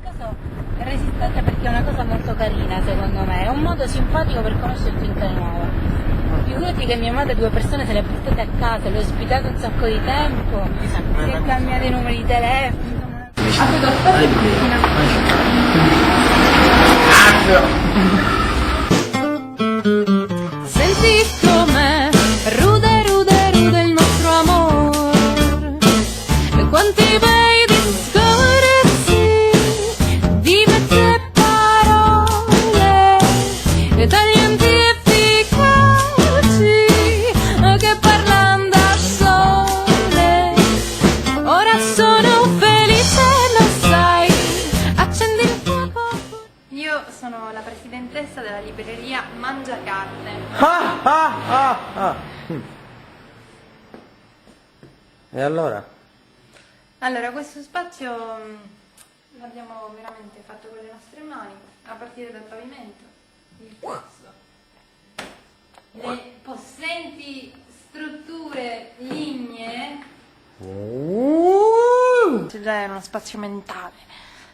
caso è resistente perché è una cosa molto carina secondo me, è un modo simpatico per conoscere gente nuova. Figurati che mia madre 2 persone se le ha portate a casa, le ho ospitate un sacco di tempo, si è cambiato i numeri di telefono, insomma. Senti com'è rude, rude, rude il nostro amore, e quanti bei discorsi di vecchie parole e taglienti efficaci che parlano da sole. Ora sono felice, lo sai, accendi il fuoco. Io sono la presidentessa della libreria Mangiacarne. Ah, ah, ah, ah. E allora? Allora, questo spazio l'abbiamo veramente fatto con le nostre mani, a partire dal pavimento, il pozzo, le possenti strutture lignee. Già era uno spazio mentale,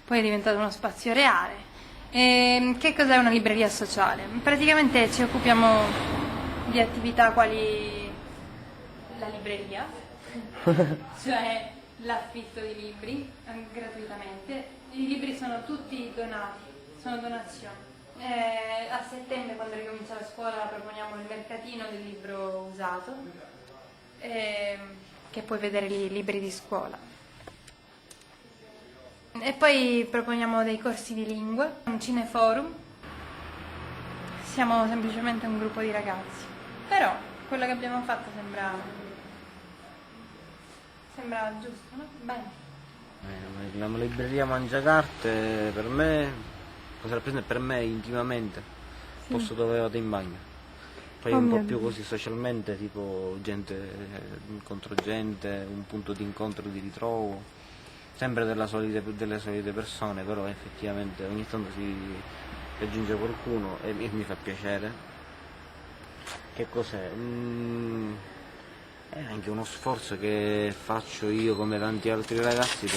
poi è diventato uno spazio reale. E che cos'è una libreria sociale? Praticamente ci occupiamo di attività quali la libreria, cioè l'affitto di libri gratuitamente. I libri sono tutti donati, sono donazioni. A settembre, quando ricomincia la scuola, proponiamo il mercatino del libro usato, che puoi vedere lì, i libri di scuola. E poi proponiamo dei corsi di lingue, un cineforum. Siamo semplicemente un gruppo di ragazzi. Però quello che abbiamo fatto sembrava giusto, no? Bene. La libreria Mangiacarte per me, cosa rappresenta per me intimamente? Il posto dove vado in bagno. Poi un po' più così socialmente, tipo gente, incontro gente, un punto di incontro, di ritrovo, sempre delle solite persone, però effettivamente ogni tanto si raggiunge qualcuno e mi fa piacere. Che cos'è? È anche uno sforzo che faccio io come tanti altri ragazzi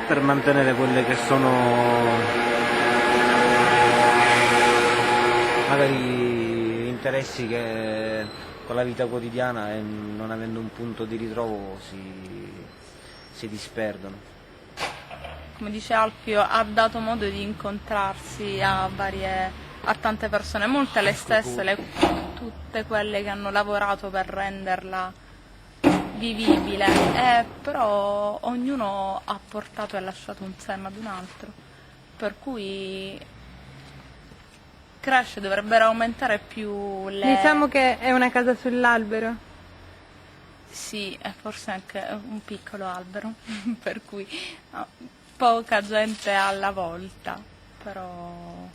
per mantenere quelle che sono magari interessi che con la vita quotidiana e non avendo un punto di ritrovo si disperdono. Come dice Alfio, ha dato modo di incontrarsi a tante persone, molte le stesse, tutte quelle che hanno lavorato per renderla vivibile, però ognuno ha portato e lasciato un seme ad un altro, per cui cresce, dovrebbero aumentare più le... Diciamo che è una casa sull'albero. Sì, e forse anche un piccolo albero, per cui no, poca gente alla volta, però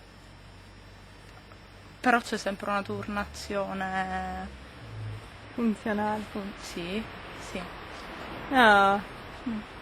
c'è sempre una turnazione Funzionale. sì, sì. No.